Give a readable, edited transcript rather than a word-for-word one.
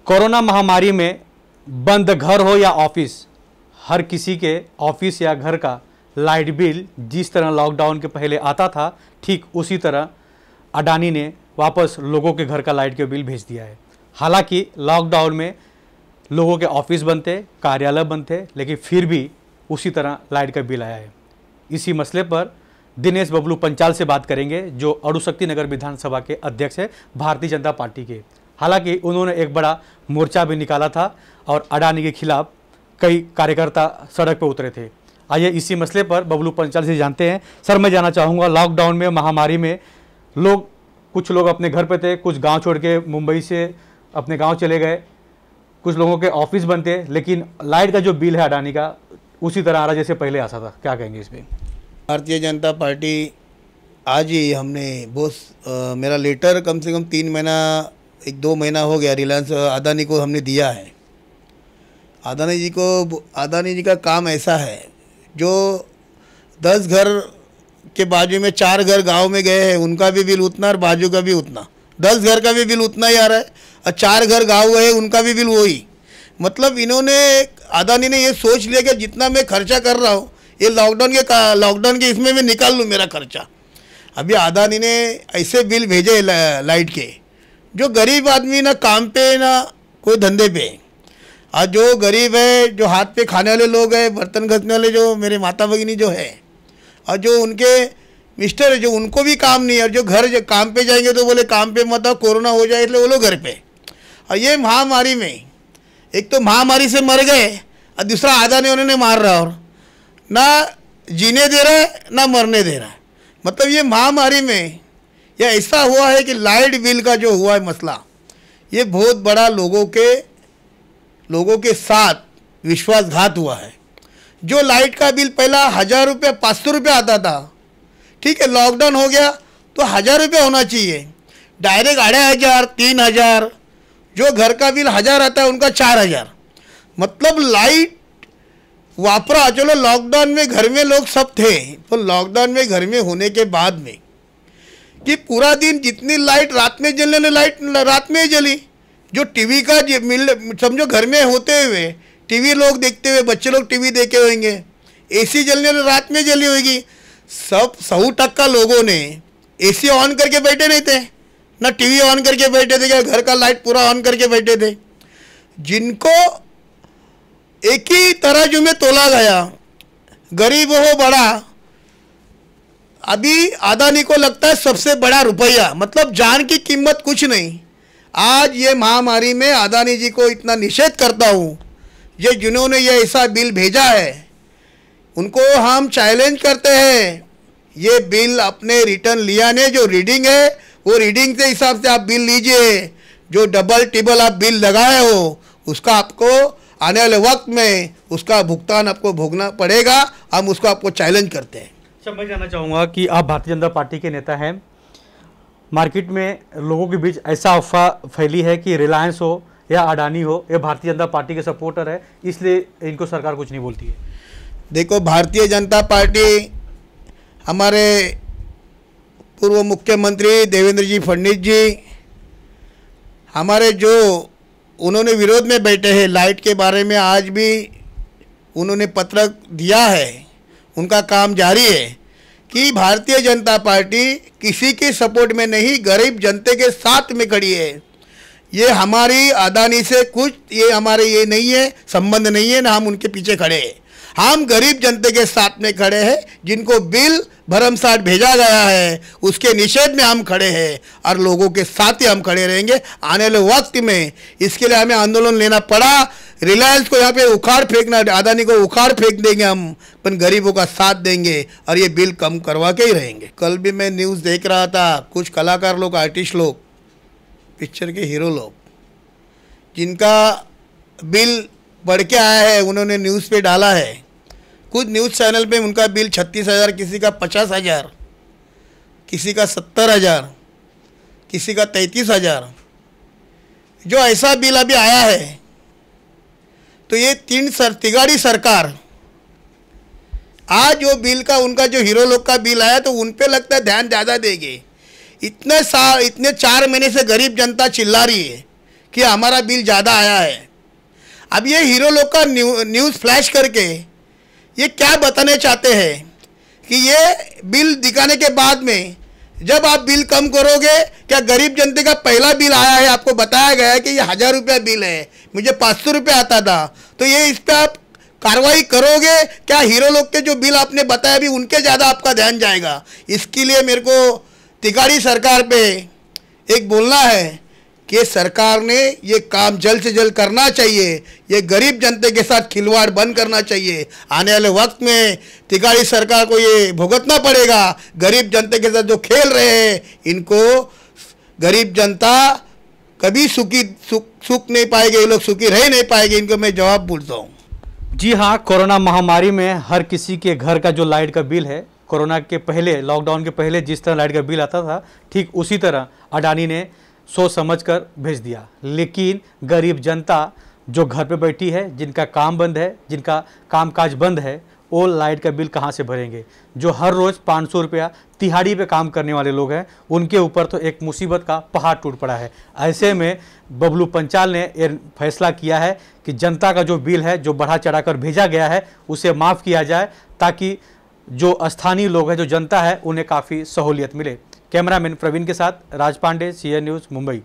Corona महामारी में बंद घर हो या ऑफिस, हर किसी के ऑफिस या घर का लाइट बिल जिस तरह लॉकडाउन के पहले आता था, ठीक उसी तरह अडानी ने वापस लोगों के घर का लाइट के बिल भेज दिया है। हालांकि लॉकडाउन में लोगों के ऑफिस बंद थे, कार्यालय बंद थे, लेकिन फिर भी उसी तरह लाइट का बिल आया है। इसी मसले पर दिनेश बबलू पंचाल से बात करेंगे, जो अड़ुशक्ति नगर विधानसभा के अध्यक्ष है भारतीय जनता पार्टी के। हालांकि उन्होंने एक बड़ा मोर्चा भी निकाला था और अडानी के खिलाफ कई कार्यकर्ता सड़क पर उतरे थे। आइए इसी मसले पर बबलू पंचाल से जानते हैं। सर, मैं जानना चाहूँगा, लॉकडाउन में, महामारी में कुछ लोग अपने घर पे थे, कुछ गांव छोड़ के मुंबई से अपने गांव चले गए, कुछ लोगों के ऑफिस बंद थे, लेकिन लाइट का जो बिल है अडानी का उसी तरह आ रहा जैसे पहले आता था। क्या कहेंगे इस पर? भारतीय जनता पार्टी आज ही हमने मेरा लेटर कम से कम 3 महीना 1-2 महीना हो गया रिलायंस अडानी को हमने दिया है। अडानी जी का काम ऐसा है, जो 10 घर के बाजू में 4 घर गांव में गए हैं, उनका भी बिल उतना और बाजू का भी उतना, 10 घर का भी बिल उतना ही आ रहा है, और 4 घर गांव गए उनका भी बिल वही। मतलब अडानी ने ये सोच लिया कि जितना मैं खर्चा कर रहा हूँ ये लॉकडाउन के इसमें मैं निकाल लूँ मेरा खर्चा। अभी अडानी ने ऐसे बिल भेजे लाइट के, जो गरीब आदमी ना काम पे ना कोई धंधे पे, और जो गरीब है, जो हाथ पे खाने वाले लोग हैं, बर्तन घसने वाले जो मेरे माता भगिनी जो है, और जो उनके मिस्टर है, जो उनको भी काम नहीं है, और जो काम पे जाएंगे तो बोले काम पे मत आओ, कोरोना हो जाए, इसलिए वो लोग घर पे। और ये महामारी में एक तो महामारी से मर गए, और दूसरा अडानी उन्होंने मार रहा, और ना जीने दे रहा है ना मरने दे रहा है। मतलब ये महामारी में यह ऐसा हुआ है कि लाइट बिल का जो हुआ है मसला, ये बहुत बड़ा लोगों के साथ विश्वासघात हुआ है। जो लाइट का बिल पहला 1000 रुपये 500 रुपये आता था, ठीक है, लॉकडाउन हो गया तो 1000 रुपये होना चाहिए, डायरेक्ट 2500 3000, जो घर का बिल 1000 आता है उनका 4000। मतलब लाइट वापरा। चलो लॉकडाउन में घर में लोग सब थे, तो लॉकडाउन में घर में होने के बाद में कि पूरा दिन जितनी लाइट रात में जलने, लाइट रात में ही जली। जो टीवी का समझो घर में होते हुए टीवी लोग देखते हुए, बच्चे लोग टीवी देखे होंगे, एसी जलने रात में जली होगी। सब 100% लोगों ने एसी ऑन करके बैठे नहीं थे, ना टीवी ऑन करके बैठे थे, क्या घर का लाइट पूरा ऑन करके बैठे थे। जिनको एक ही तराजू में तोला गया, गरीब हो बड़ा। अभी अडानी को लगता है सबसे बड़ा रुपया, मतलब जान की कीमत कुछ नहीं। आज ये महामारी में अडानी जी को इतना निषेध करता हूँ, ये जिन्होंने ये ऐसा बिल भेजा है उनको हम चैलेंज करते हैं। ये बिल अपने रिटर्न लिया ने, जो रीडिंग है वो रीडिंग के हिसाब से आप बिल लीजिए। जो डबल टिबल आप बिल लगाए हो उसका आपको आने वाले वक्त में उसका भुगतान आपको भोगना पड़ेगा। हम उसको आपको चैलेंज करते हैं। अच्छा, मैं जानना चाहूँगा कि आप भारतीय जनता पार्टी के नेता हैं, मार्केट में लोगों के बीच ऐसा अफवाह फैली है कि रिलायंस हो या अडानी हो, ये भारतीय जनता पार्टी के सपोर्टर है, इसलिए इनको सरकार कुछ नहीं बोलती है। देखो, भारतीय जनता पार्टी, हमारे पूर्व मुख्यमंत्री देवेंद्र जी फडणवीस जी, हमारे जो उन्होंने विरोध में बैठे हैं लाइट के बारे में, आज भी उन्होंने पत्र दिया है, उनका काम जारी है कि भारतीय जनता पार्टी किसी के सपोर्ट में नहीं, गरीब जनता के साथ में खड़ी है। ये हमारी अडानी से कुछ हमारे ये नहीं है, संबंध नहीं है, ना हम उनके पीछे खड़े हैं। हम गरीब जनता के साथ में खड़े हैं, जिनको बिल भरमसाट भेजा गया है उसके निषेध में हम खड़े हैं, और लोगों के साथ ही हम खड़े रहेंगे आने वाले वक्त में। इसके लिए हमें आंदोलन लेना पड़ा, रिलायंस को यहाँ पे उखाड़ फेंकना, अडानी को उखाड़ फेंक देंगे हम, पर गरीबों का साथ देंगे और ये बिल कम करवा के ही रहेंगे। कल भी मैं न्यूज़ देख रहा था, कुछ कलाकार लोग, आर्टिस्ट लोग, पिक्चर के हीरो लोग, जिनका बिल बढ़ के आया है, उन्होंने न्यूज़ पे डाला है। कुछ न्यूज़ चैनल पे उनका बिल 36,000, किसी का 50,000, किसी का 70,000, किसी का 33,000। जो ऐसा बिल अभी आया है, तो ये तिगाड़ी सरकार आज जो बिल का, उनका जो हीरो लोग का बिल आया, तो उन पे लगता है ध्यान ज़्यादा देंगे। इतने 4 महीने से गरीब जनता चिल्ला रही है कि हमारा बिल ज़्यादा आया है। अब ये हीरो लोग का न्यूज़ फ्लैश करके ये क्या बताने चाहते हैं कि ये बिल दिखाने के बाद में जब आप बिल कम करोगे, क्या गरीब जनते का पहला बिल आया है, आपको बताया गया है कि ये 1000 रुपया बिल है, मुझे 500 रुपया आता था, तो ये इस पर आप कार्रवाई करोगे? क्या हीरो लोग के जो बिल आपने बताया अभी उनके ज़्यादा आपका ध्यान जाएगा? इसके लिए मेरे को तिगाड़ी सरकार पे एक बोलना है कि सरकार ने ये काम जल्द से जल्द करना चाहिए। ये गरीब जनते के साथ खिलवाड़ बंद करना चाहिए। आने वाले वक्त में तिगाड़ी सरकार को ये भुगतना पड़ेगा। गरीब जनते के साथ जो खेल रहे हैं, इनको गरीब जनता कभी सुख नहीं पाएगी, ये लोग सुखी रह नहीं पाएंगे। इनको मैं जवाब बोलता हूँ। जी हाँ, कोरोना महामारी में हर किसी के घर का जो लाइट का बिल है, कोरोना के पहले, लॉकडाउन के पहले जिस तरह लाइट का बिल आता था, ठीक उसी तरह अडानी ने सोच समझकर भेज दिया। लेकिन गरीब जनता जो घर पे बैठी है, जिनका काम बंद है, जिनका कामकाज बंद है, वो लाइट का बिल कहाँ से भरेंगे? जो हर रोज़ 500 रुपया तिहाड़ी पे काम करने वाले लोग हैं, उनके ऊपर तो एक मुसीबत का पहाड़ टूट पड़ा है। ऐसे में बबलू पंचाल ने ये फैसला किया है कि जनता का जो बिल है, जो बढ़ा चढ़ाकर भेजा गया है, उसे माफ़ किया जाए, ताकि जो स्थानीय लोग हैं, जो जनता है, उन्हें काफ़ी सहूलियत मिले। कैमरामैन प्रवीण के साथ राज पांडे, CNN न्यूज़, मुंबई।